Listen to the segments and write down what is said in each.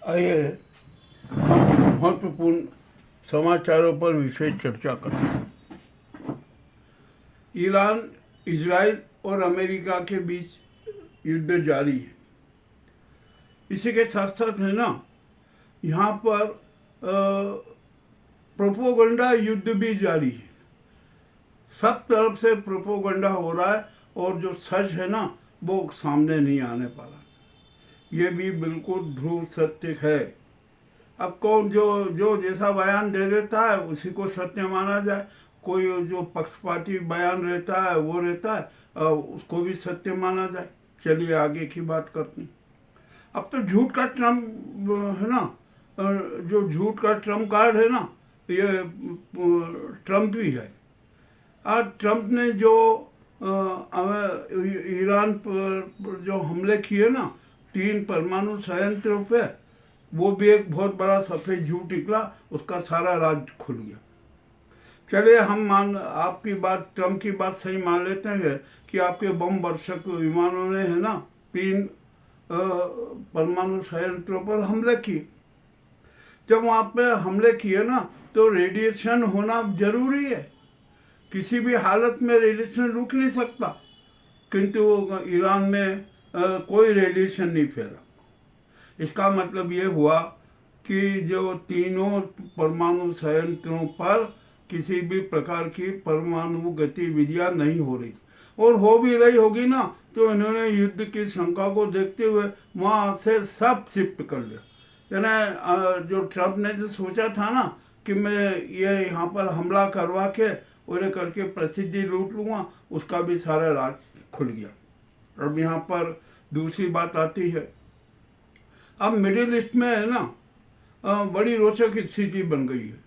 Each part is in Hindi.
आइए हम महत्वपूर्ण समाचारों पर विशेष चर्चा करते हैं। ईरान, इजराइल और अमेरिका के बीच युद्ध जारी है। इसी के साथ साथ है ना, यहाँ पर प्रोपोगंडा युद्ध भी जारी है। सब तरफ से प्रोपोगंडा हो रहा है और जो सच है ना वो सामने नहीं आने पा रहा। ये भी बिल्कुल ध्रुव सत्य है। अब कौन जो जैसा बयान दे देता है उसी को सत्य माना जाए। कोई जो पक्षपाती बयान रहता है वो रहता है, उसको भी सत्य माना जाए। चलिए आगे की बात करते हैं। अब तो झूठ का ट्रम्प है ना, जो झूठ का ट्रम्प कार्ड है ना, ये ट्रम्प ही है। आज ट्रम्प ने जो ईरान पर जो हमले किए ना 3 परमाणु संयंत्रों पे, वो भी एक बहुत बड़ा सफेद झूठ निकला। उसका सारा राज खुल गया। चलिए हम आपकी बात, ट्रम्प की बात सही मान लेते हैं कि आपके बम वर्षक विमानों ने है ना 3 परमाणु संयंत्रों पर हमले किए। जब वहाँ पे हमले किए ना तो रेडिएशन होना जरूरी है। किसी भी हालत में रेडिएशन रुक नहीं सकता, किंतु ईरान में कोई रेडिएशन नहीं फैला। इसका मतलब ये हुआ कि जो तीनों परमाणु संयंत्रों पर किसी भी प्रकार की परमाणु गतिविधियां नहीं हो रही, और हो भी रही होगी ना तो इन्होंने युद्ध की शंका को देखते हुए वहाँ से सब शिफ्ट कर लिया। यानी जो ट्रम्प ने जो सोचा था ना कि मैं ये यहाँ पर हमला करवा के और करके प्रसिद्धि लूट लूँगा, उसका भी सारा राज खुल गया। अब यहाँ पर दूसरी बात आती है। अब मिडिल ईस्ट में है ना बड़ी रोचक स्थिति बन गई है।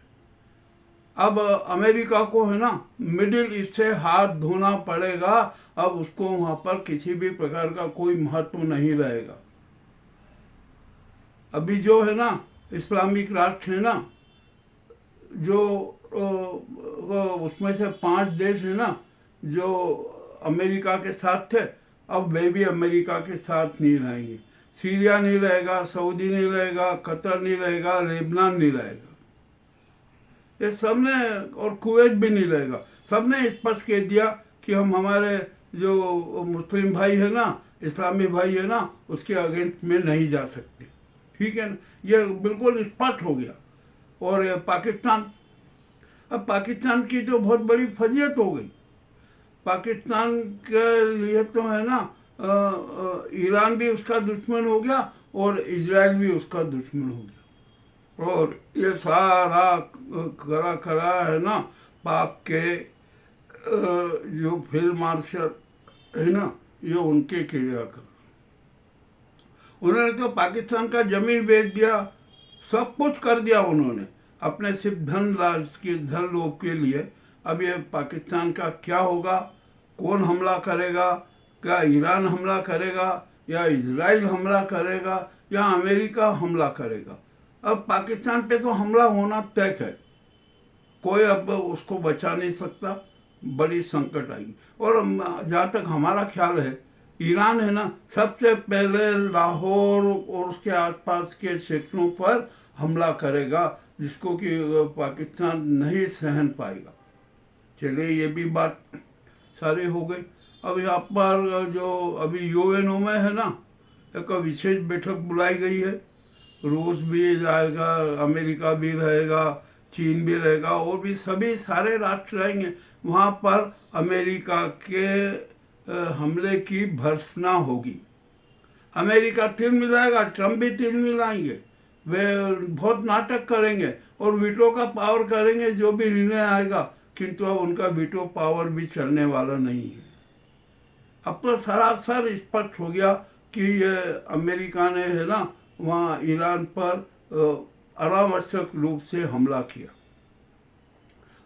अब अमेरिका को है ना मिडिल ईस्ट से हाथ धोना पड़ेगा। अब उसको वहाँ पर किसी भी प्रकार का कोई महत्व नहीं रहेगा। अभी जो है ना इस्लामिक राष्ट्र है ना, जो उसमें से 5 देश है ना जो अमेरिका के साथ थे, अब वे भी अमेरिका के साथ नहीं रहेंगे। सीरिया नहीं रहेगा, सऊदी नहीं रहेगा, कतर नहीं रहेगा, लेबनान नहीं रहेगा, ये सब ने, और कुवैत भी नहीं रहेगा। सब ने स्पष्ट कह दिया कि हम हमारे जो मुस्लिम भाई है ना, इस्लामी भाई है ना, उसके अगेंस्ट में नहीं जा सकते। ठीक है ना, ये बिल्कुल स्पष्ट हो गया। और पाकिस्तान, अब पाकिस्तान की तो बहुत बड़ी फजीयत हो गई। पाकिस्तान के लिए तो है ना ईरान भी उसका दुश्मन हो गया और इजराइल भी उसका दुश्मन हो गया। और ये सारा करा है ना पाप के जो फील्ड मार्शल है ना, ये उनके क्रिया कर। उन्होंने तो पाकिस्तान का जमीन बेच दिया, सब कुछ कर दिया उन्होंने अपने सिर्फ धन लोभ के लिए। अब ये पाकिस्तान का क्या होगा, कौन हमला करेगा? क्या ईरान हमला करेगा या इजराइल हमला करेगा या अमेरिका हमला करेगा? अब पाकिस्तान पे तो हमला होना तय है, कोई अब उसको बचा नहीं सकता। बड़ी संकट आएगी। और जहाँ तक हमारा ख्याल है, ईरान है ना सबसे पहले लाहौर और उसके आसपास के क्षेत्रों पर हमला करेगा, जिसको कि पाकिस्तान नहीं सहन पाएगा। चलिए ये भी बात सारी हो गई। अब यहाँ पर जो अभी यूएनओ में है ना एक विशेष बैठक बुलाई गई है। रूस भी जाएगा, अमेरिका भी रहेगा, चीन भी रहेगा, और भी सभी सारे राष्ट्र रहेंगे। वहाँ पर अमेरिका के हमले की भर्त्सना होगी। अमेरिका तिल मिलाएगा, ट्रम्प भी तिल मिलाएंगे। वे बहुत नाटक करेंगे और वीटो का पावर करेंगे जो भी निर्णय आएगा, किंतु अब उनका वीटो पावर भी चलने वाला नहीं है। अब तो सरासर स्पष्ट हो गया कि ये अमेरिका ने है ना वहाँ ईरान पर अनावश्यक रूप से हमला किया।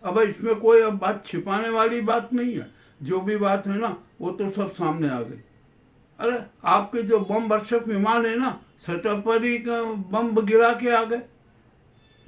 अब इसमें कोई अब बात छिपाने वाली बात नहीं है। जो भी बात है ना वो तो सब सामने आ गई। अरे आपके जो बम वर्षक विमान है ना सतह पर ही बम गिरा के आ गए।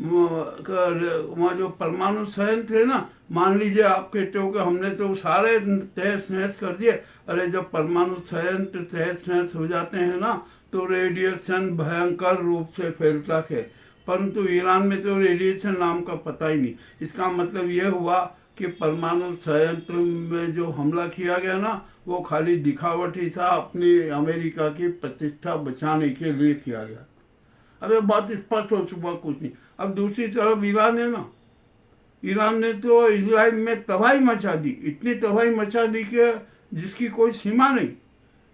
वहाँ जो परमाणु संयंत्र है ना, मान लीजिए आप कहते हो कि हमने तो सारे तहस नहस कर दिए। अरे जब परमाणु संयंत्र तहस नहस हो जाते हैं ना तो रेडिएशन भयंकर रूप से फैलता है, परंतु ईरान में तो रेडिएशन नाम का पता ही नहीं। इसका मतलब ये हुआ कि परमाणु संयंत्र में जो हमला किया गया ना, वो खाली दिखावट ही था, अपनी अमेरिका की प्रतिष्ठा बचाने के लिए किया गया। अब ये बात स्पष्ट हो चुका, कुछ नहीं। अब दूसरी तरफ ईरान है ना, ईरान ने तो इजराइल में तबाही मचा दी, इतनी तबाही मचा दी कि जिसकी कोई सीमा नहीं।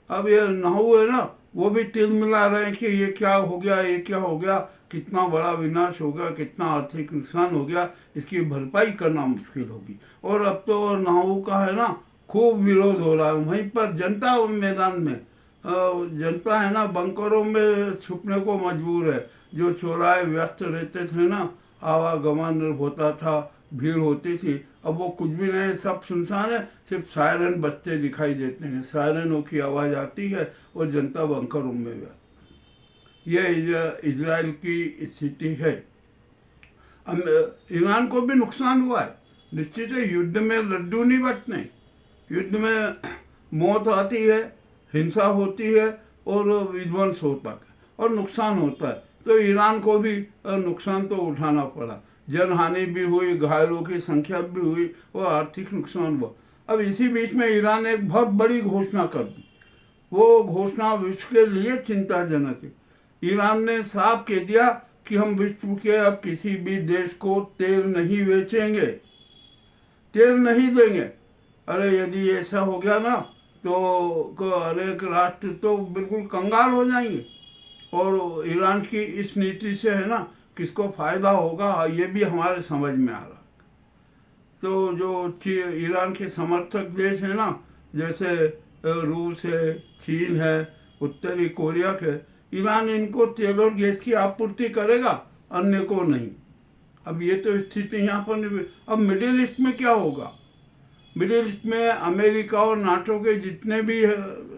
अब ये नहू है ना, वो भी तिल मिला रहे हैं कि ये क्या हो गया, ये क्या हो गया, कितना बड़ा विनाश हो गया, कितना आर्थिक नुकसान हो गया, इसकी भरपाई करना मुश्किल होगी। और अब तो नहू का है ना खूब विरोध हो रहा है, वहीं पर जनता मैदान में, जनता है ना बंकरों में छुपने को मजबूर है। जो चौराहे व्यस्त रहते थे ना, आवागमन होता था, भीड़ होती थी, अब वो कुछ भी नहीं, सब सुनसान है, सिर्फ सायरन बजते दिखाई देते हैं, सायरनों की आवाज़ आती है और जनता बंकरों में व्यस्त। यह इजराइल की स्थिति है। ईरान को भी नुकसान हुआ है, निश्चित है। युद्ध में लड्डू नहीं बंटते, युद्ध में मौत आती है, हिंसा होती है और विध्वंस होता है और नुकसान होता है। तो ईरान को भी नुकसान तो उठाना पड़ा, जनहानि भी हुई, घायलों की संख्या भी हुई और आर्थिक नुकसान हुआ। अब इसी बीच में ईरान ने एक बहुत बड़ी घोषणा कर दी। वो घोषणा विश्व के लिए चिंताजनक है। ईरान ने साफ कह दिया कि हम विश्व के अब किसी भी देश को तेल नहीं बेचेंगे, तेल नहीं देंगे। अरे यदि ऐसा हो गया ना तो अनेक राष्ट्र तो बिल्कुल कंगाल हो जाएंगे। और ईरान की इस नीति से है ना किसको फायदा होगा, ये भी हमारे समझ में आ रहा। तो जो ईरान के समर्थक देश है ना, जैसे रूस है, चीन है, उत्तरी कोरिया के, ईरान इनको तेल और गैस की आपूर्ति करेगा, अन्य को नहीं। अब ये तो स्थिति यहाँ पर। अब मिडिल ईस्ट में क्या होगा? मिडिल ईस्ट में अमेरिका और नाटो के जितने भी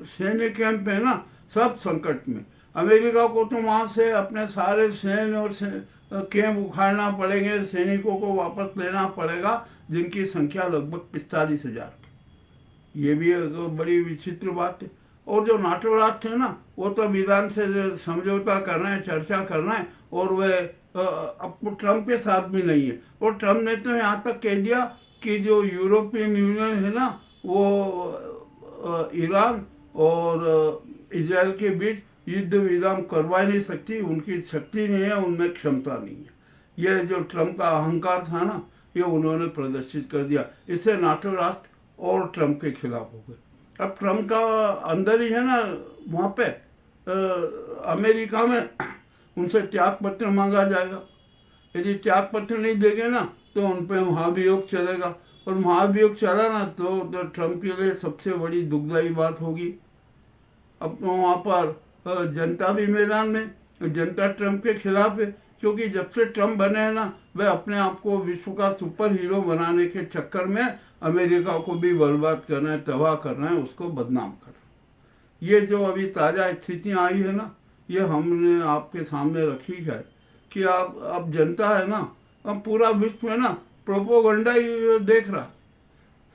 सैन्य कैंप है ना, सब संकट में। अमेरिका को तो वहाँ से अपने सारे सैन्य और कैंप उखाड़ना पड़ेंगे, सैनिकों को वापस लेना पड़ेगा, जिनकी संख्या लगभग 45,000। ये भी एक बड़ी विचित्र बात है। और जो नाटो राष्ट्र है ना, वो तो ईरान से समझौता करना है, चर्चा करना है, और वे अब ट्रम्प के साथ भी नहीं है। और ट्रम्प ने तो यहाँ तक कह दिया कि जो यूरोपियन यूनियन है ना, वो ईरान और इजराइल के बीच युद्ध विराम करवा नहीं सकती, उनकी शक्ति नहीं है, उनमें क्षमता नहीं है। यह जो ट्रम्प का अहंकार था ना, ये उन्होंने प्रदर्शित कर दिया। इससे नाटो राष्ट्र और ट्रम्प के खिलाफ हो गए। अब ट्रम्प का अंदर ही है ना, वहाँ पे अमेरिका में उनसे त्याग पत्र मांगा जाएगा। यदि त्याग पत्र नहीं देंगे ना, तो उन पर महाभियोग चलेगा, और महाभियोग चला ना तो ट्रम्प के लिए सबसे बड़ी दुखदायी बात होगी। अब तो वहाँ पर जनता भी मैदान में, जनता ट्रम्प के खिलाफ है, क्योंकि जब से ट्रम्प बने हैं ना, वे अपने आप को विश्व का सुपर हीरो बनाने के चक्कर में अमेरिका को भी बर्बाद करना है, तबाह करना है, उसको बदनाम करना। ये जो अभी ताज़ा स्थितियाँ आई है ना, ये हमने आपके सामने रखी है कि अब जनता है ना, अब पूरा विश्व है ना प्रोपोगंडा ही देख रहा।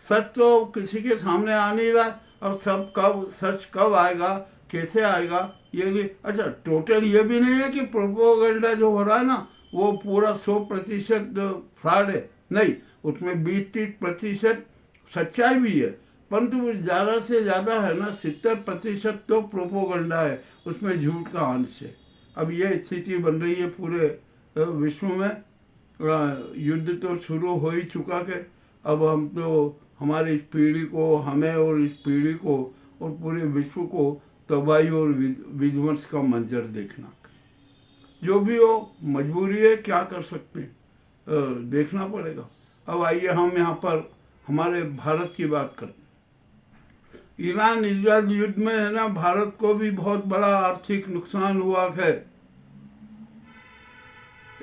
सच तो किसी के सामने आ नहीं रहा। अब सच कब आएगा, कैसे आएगा, ये भी। अच्छा, टोटल ये भी नहीं है कि प्रोपोगंडा जो हो रहा है ना, वो पूरा 100% फ्रॉड है, नहीं, उसमें 20-30% सच्चाई भी है, परंतु ज़्यादा से ज़्यादा है ना 70% तो प्रोपोगंडा है, उसमें झूठ का अंश है। अब ये स्थिति बन रही है पूरे विश्व में। युद्ध तो शुरू हो ही चुका है। अब हम तो हमारी इस पीढ़ी को, हमें और इस पीढ़ी को और पूरे विश्व को तबाही और विध्वंस का मंजर देखना। जो भी हो, मजबूरी है, क्या कर सकते हैं, देखना पड़ेगा। अब आइए हम यहाँ पर हमारे भारत की बात करते हैं। ईरान इजराइल युद्ध में है ना, भारत को भी बहुत बड़ा आर्थिक नुकसान हुआ है।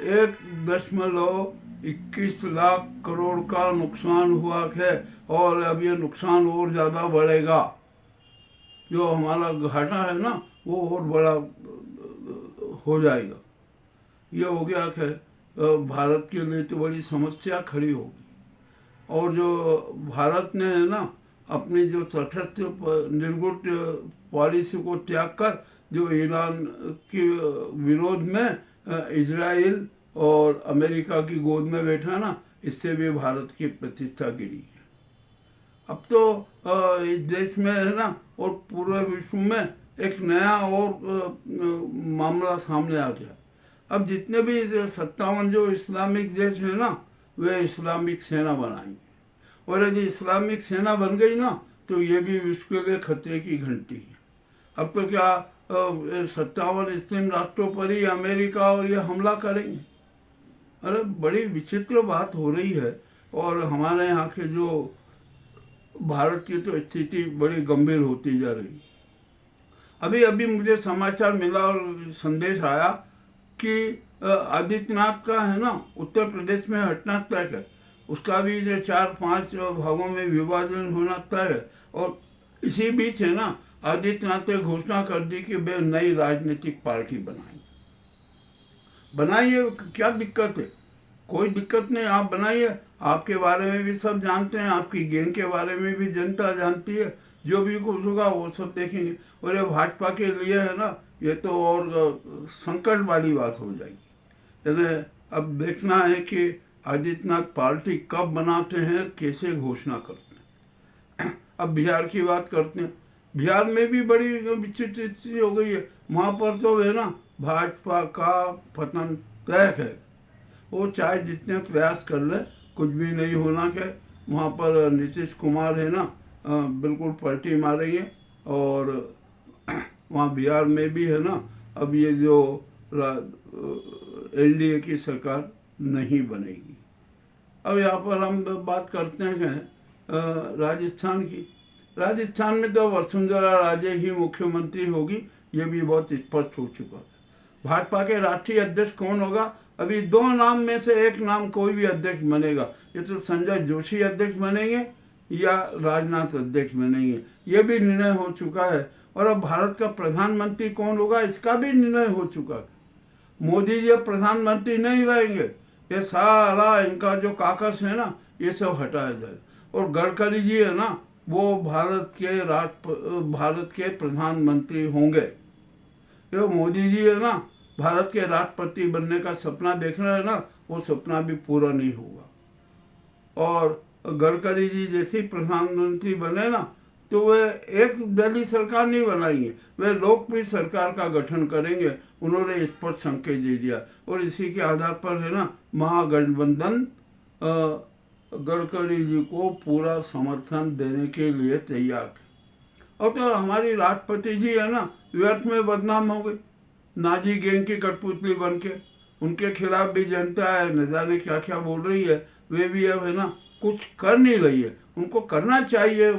1.21 लाख करोड़ का नुकसान हुआ है, और अब ये नुकसान और ज़्यादा बढ़ेगा। जो हमारा घाटा है ना, वो और बड़ा हो जाएगा। ये हो गया है भारत के लिए तो बड़ी समस्या खड़ी होगी। और जो भारत ने है ना अपनी जो तटस्थ निर्गुण पॉलिसी को त्याग कर जो ईरान के विरोध में इजराइल और अमेरिका की गोद में बैठा ना, इससे भी भारत की प्रतिष्ठा गिरी है। अब तो इस देश में है ना और पूरे विश्व में एक नया और मामला सामने आ गया। अब जितने भी 57 जो इस्लामिक देश है ना, वे इस्लामिक सेना बनाएंगे, और यदि इस्लामिक सेना बन गई ना तो ये भी विश्व के लिए खतरे की घंटी है। अब तो क्या 57 मुस्लिम राष्ट्रों पर ही अमेरिका और ये हमला करेंगे? अरे बड़ी विचित्र बात हो रही है। और हमारे यहाँ के जो भारत की तो स्थिति बड़ी गंभीर होती जा रही है। अभी अभी मुझे समाचार मिला और संदेश आया कि आदित्यनाथ का है ना उत्तर प्रदेश में हटना तय है। उसका भी जो 4-5 भागों में विभाजन होना तय है। और इसी बीच है ना आदित्यनाथ ने घोषणा कर दी कि वे नई राजनीतिक पार्टी बनाइए। क्या दिक्कत है? कोई दिक्कत नहीं, आप बनाइए। आपके बारे में भी सब जानते हैं, आपकी गैंग के बारे में भी जनता जानती है। जो भी कुछ होगा वो सब देखेंगे। और ये भाजपा के लिए है ना, ये तो और संकट वाली बात हो जाएगी। यानी अब देखना है कि आदित्यनाथ पार्टी कब बनाते हैं, कैसे घोषणा करते हैं। अब बिहार की बात करते हैं। बिहार में भी बड़ी विचित्र स्थिति हो गई है। वहाँ पर तो है ना भाजपा का पतन तय है। वो चाहे जितने प्रयास कर ले, कुछ भी नहीं होना के वहाँ पर नीतीश कुमार है ना बिल्कुल पलटी मारेंगे। और वहाँ बिहार में भी है ना अब ये जो एनडीए की सरकार नहीं बनेगी। अब यहाँ पर हम बात करते हैं राजस्थान की। राजस्थान में तो वसुंधरा राजे ही मुख्यमंत्री होगी, ये भी बहुत स्पष्ट हो चुका है। भाजपा के राष्ट्रीय अध्यक्ष कौन होगा? अभी 2 नाम में से एक नाम कोई भी अध्यक्ष बनेगा। ये तो संजय जोशी अध्यक्ष बनेंगे या राजनाथ अध्यक्ष बनेंगे, ये भी निर्णय हो चुका है। और अब भारत का प्रधानमंत्री कौन होगा, इसका भी निर्णय हो चुका है। मोदी जी अब प्रधानमंत्री नहीं रहेंगे। ये सारा इनका जो काकस है ना, ये सब हटाया जाए। और गडकरी जी है ना, वो भारत के प्रधानमंत्री होंगे। जो मोदी जी है ना भारत के राष्ट्रपति बनने का सपना देख रहे हैं ना, वो सपना भी पूरा नहीं होगा। और गडकरी जी जैसे प्रधानमंत्री बने ना, तो वे एक दलीय सरकार नहीं बनाएंगे, वे लोकप्रिय सरकार का गठन करेंगे। उन्होंने स्पष्ट संकेत दे दिया। और इसी के आधार पर है ना महागठबंधन गडकरी जी को पूरा समर्थन देने के लिए तैयार है। और तो हमारी राष्ट्रपति जी है ना व्यर्थ में बदनाम हो गई, नाजी गैंग की कठपुतली बन के। उनके खिलाफ भी जनता है न जाने क्या क्या बोल रही है। वे भी अब है ना कुछ कर नहीं रही है। उनको करना चाहिए,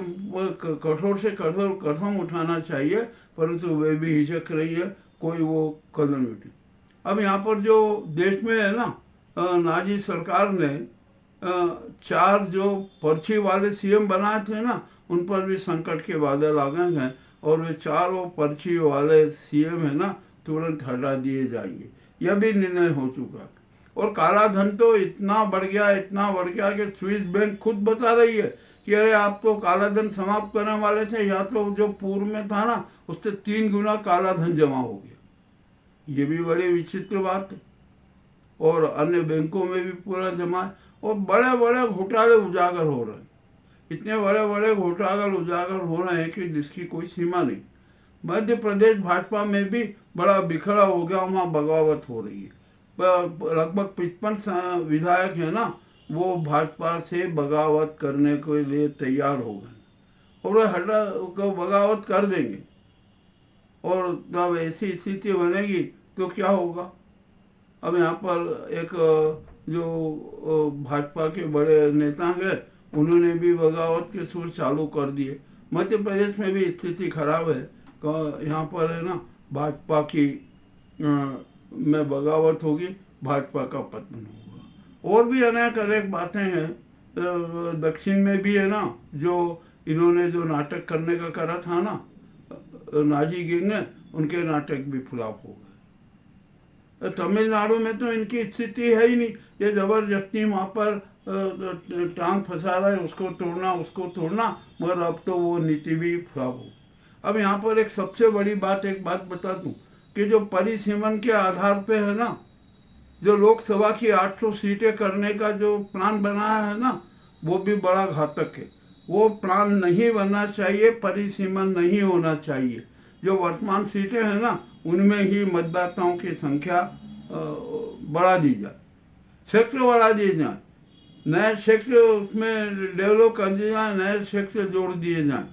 कठोर से कठोर कदम उठाना चाहिए, परंतु वे भी हिचक रही है, कोई वो कदम उठी। अब यहाँ पर जो देश में है ना नाजी सरकार ने 4 जो पर्ची वाले सीएम बनाए थे ना, उन पर भी संकट के बादल आ गए हैं। और वे 4 पर्ची वाले सीएम है ना तुरंत हटा दिए जाएंगे, यह भी निर्णय हो चुका। और काला धन तो इतना बढ़ गया कि स्विस बैंक खुद बता रही है कि अरे आप तो काला धन समाप्त करने वाले थे, या तो जो पूर्व में था ना उससे 3 गुना काला धन जमा हो गया। ये भी बड़ी विचित्र बात है। और अन्य बैंकों में भी पूरा जमा है। और बड़े बड़े घोटाले उजागर हो रहे हैं। इतने बड़े बड़े घोटाले उजागर हो रहे हैं कि जिसकी कोई सीमा नहीं। मध्य प्रदेश भाजपा में भी बड़ा बिखरा हो गया, वहाँ बगावत हो रही है। लगभग 55 विधायक है ना, वो भाजपा से बगावत करने के लिए तैयार हो गए और वे बगावत कर देंगे। और जब ऐसी स्थिति बनेगी तो क्या होगा? अब यहाँ पर एक जो भाजपा के बड़े नेता हैं, उन्होंने भी बगावत के सुर चालू कर दिए। मध्य प्रदेश में भी स्थिति खराब है। यहाँ पर है ना भाजपा की में बगावत होगी, भाजपा का पतन होगा। और भी अनेक बातें हैं। दक्षिण में भी है ना जो इन्होंने जो नाटक करने का करा था ना नाजी गैंग ने, उनके नाटक भी फ्लॉप हो गए। तमिलनाडु में तो इनकी स्थिति है ही नहीं। ये जबरदस्ती वहाँ पर टांग फंसा रहा है, उसको तोड़ना, मगर अब तो वो नीति भी फ्लॉप हो। अब यहाँ पर एक सबसे बड़ी बात, एक बात बता दूं कि जो परिसीमन के आधार पे है ना, जो लोकसभा की 800 सीटें करने का जो प्लान बनाया है ना, वो भी बड़ा घातक है। वो प्लान नहीं बनना चाहिए, परिसीमन नहीं होना चाहिए। जो वर्तमान सीटें हैं ना, उनमें ही मतदाताओं की संख्या बढ़ा दी जाए, क्षेत्र बढ़ा दिए जाए, नए क्षेत्र उसमें डेवलप कर दिए जाए, नए क्षेत्र जोड़ दिए जाएं।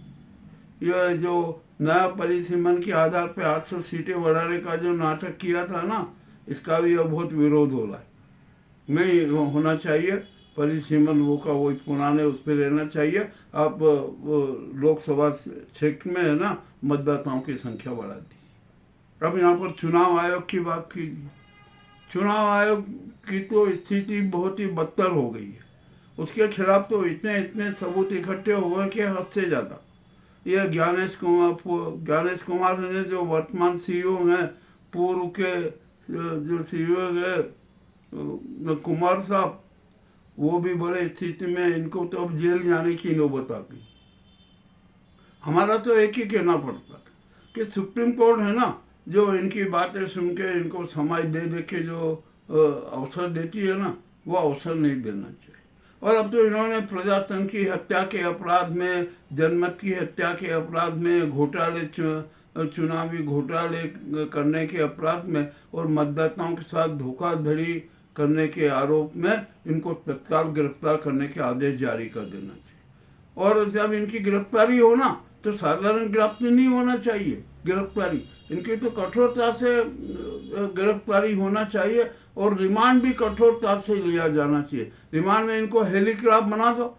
यह जो नया परिसीमन के आधार पे 800 सीटें बढ़ाने का जो नाटक किया था ना, इसका भी अब बहुत विरोध हो रहा है। नहीं होना चाहिए परिसीमन, वो का वो पुराने उस पर रहना चाहिए। आप लोकसभा क्षेत्र में है ना, मतदाताओं की संख्या बढ़ा दी। अब यहाँ पर चुनाव आयोग की बात की। चुनाव आयोग की तो स्थिति बहुत ही बदतर हो गई है। उसके खिलाफ तो इतने सबूत इकट्ठे हो गए कि हद से ज़्यादा। यह ज्ञानेश कुमार ने, जो वर्तमान सीईओ हैं, पूर्व के जो सीईओ है कुमार साहब, वो भी बड़े स्थिति में, इनको तो अब जेल जाने की नौबत आ गई। हमारा तो एक ही कहना पड़ता कि सुप्रीम कोर्ट है ना, जो इनकी बातें सुन के इनको समाज दे के जो अवसर देती है ना, वो अवसर नहीं देना चाहिए। और अब तो इन्होंने प्रजातंत्र की हत्या के अपराध में, जनमत की हत्या के अपराध में, घोटाले, चुनावी घोटाले करने के अपराध में और मतदाताओं के साथ धोखाधड़ी करने के आरोप में इनको तत्काल गिरफ्तार करने के आदेश जारी कर देना चाहिए। और जब इनकी गिरफ्तारी हो ना, तो साधारण गिरफ्तारी नहीं होना चाहिए, गिरफ्तारी इनकी तो कठोरता से गिरफ्तारी होना चाहिए और रिमांड भी कठोरता से लिया जाना चाहिए। रिमांड में इनको हेलीकॉप्टर बना दो,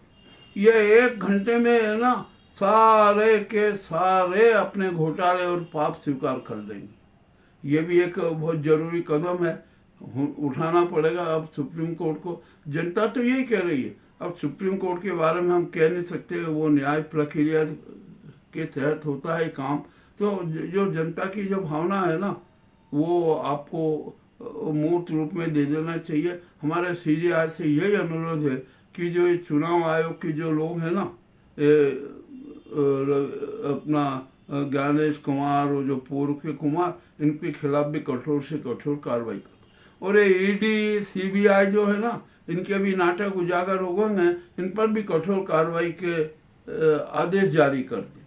ये 1 घंटे में है ना सारे के सारे अपने घोटाले और पाप स्वीकार कर देंगे। ये भी एक बहुत जरूरी कदम है, उठाना पड़ेगा अब सुप्रीम कोर्ट को। जनता तो यही कह रही है। अब सुप्रीम कोर्ट के बारे में हम कह नहीं सकते, वो न्याय प्रक्रिया के तहत होता है काम। तो जो जनता की जो भावना है ना, वो आपको मूर्त रूप में दे देना चाहिए। हमारे सीजीआई से यही अनुरोध है कि जो ये चुनाव आयोग के जो लोग हैं ना, अपना ज्ञानेश कुमार और जो पूर्व के कुमार, इनके खिलाफ भी कठोर से कठोर कार्रवाई करो। और ये ईडी सीबीआई जो है ना, इनके भी नाटक उजागर हो गए हैं, इन पर भी कठोर कार्रवाई के आदेश जारी कर दिए।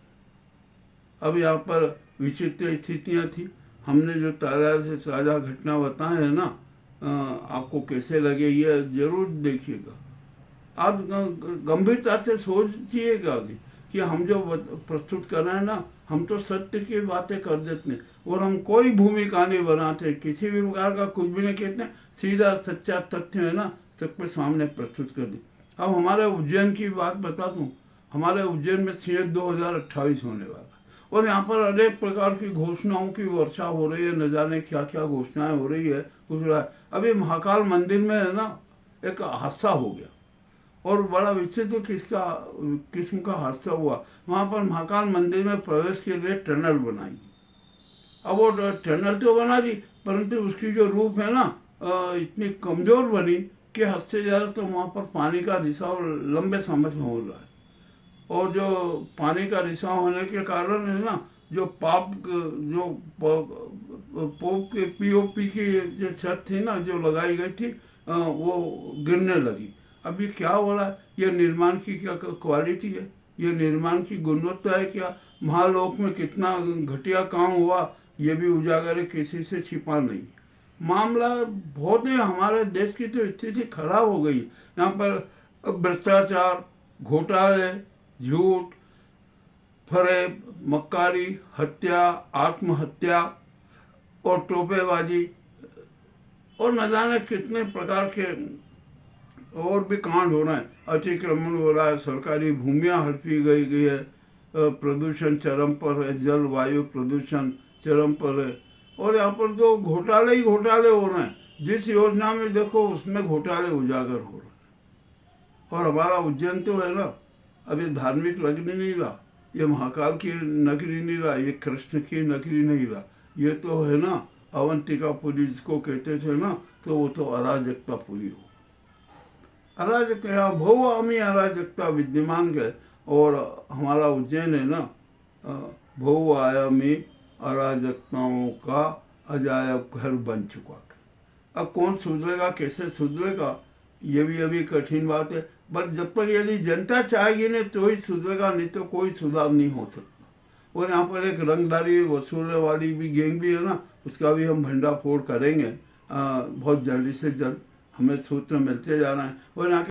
अब यहाँ पर विचित्र स्थितियाँ थी। हमने जो ताजा से ताज़ा घटना बताए हैं ना, आपको कैसे लगे ये जरूर देखिएगा। आप गंभीरता से सोचिएगा कि हम जो प्रस्तुत कर रहे हैं ना, हम तो सत्य की बातें कर देते हैं और हम कोई भूमिका नहीं बनाते, किसी भी प्रकार का कुछ भी नहीं कहते, सीधा सच्चा तथ्य है ना सबके सामने प्रस्तुत कर दी। अब हमारे उज्जैन की बात बता दूं, हमारे उज्जैन में सीएम 2028 होने वाला और यहाँ पर अनेक प्रकार की घोषणाओं की वर्षा हो रही है, न जाने क्या क्या घोषणाएं हो रही है, कुछ रहा है। अभी महाकाल मंदिर में है ना एक हादसा हो गया और बड़ा विचित्र किस्म का हादसा हुआ। वहाँ पर महाकाल मंदिर में प्रवेश के लिए टनल बनाई। अब वो टनल तो बना दी, परंतु उसकी जो रूप है ना इतनी कमजोर बनी कि हद से ज़्यादा तो वहाँ पर पानी का रिसाव लंबे समय से हो रहा है। और जो पानी का रिसाव होने के कारण है ना, जो पोप के पीओपी की जो छत थी ना, जो लगाई गई थी, वो गिरने लगी। अब ये क्या हो रहा है? ये निर्माण की क्या क्वालिटी है? ये निर्माण की गुणवत्ता है क्या? महालोक में कितना घटिया काम हुआ, ये भी उजागर है, किसी से छिपा नहीं। मामला बहुत ही, हमारे देश की तो स्थिति खराब हो गई। यहाँ पर भ्रष्टाचार, घोटाले, झूठ, फरेब, मक्कारी, हत्या, आत्महत्या और टोपेबाजी और न जाने कितने प्रकार के और भी कांड हो रहे हैं। अतिक्रमण हो रहा है, सरकारी भूमियां हड़पी गई है, प्रदूषण चरम पर है, जल वायु प्रदूषण चरम पर है और यहाँ पर तो घोटाले ही घोटाले हो रहे हैं। जिस योजना में देखो उसमें घोटाले उजागर हो रहे हैं। और हमारा उज्जैन तो है ना, अभी धार्मिक नगरी नहीं रहा, ये महाकाल की नगरी नहीं रहा, ये कृष्ण की नगरी नहीं रहा, ये तो है ना अवंतिकापुरी जिसको कहते थे ना, तो वो तो अराजकतापुरी हो। अराजक बहुआमी अराजकता विद्यमान है। और हमारा उज्जैन है ना बहुआयामी अराजकताओं का अजायब घर बन चुका है। अब कौन सुधरेगा, कैसे सुधरेगा, ये भी अभी कठिन बात है। बट जब तक यदि जनता चाहेगी नहीं तो ही सुधरेगा, नहीं तो कोई सुधार नहीं हो सकता। और यहाँ पर एक रंगदारी वसूलने वाली भी गैंग भी है ना, उसका भी हम भंडाफोड़ करेंगे बहुत जल्दी से जल्द, हमें सूत्र मिलते जा रहे हैं। और यहाँ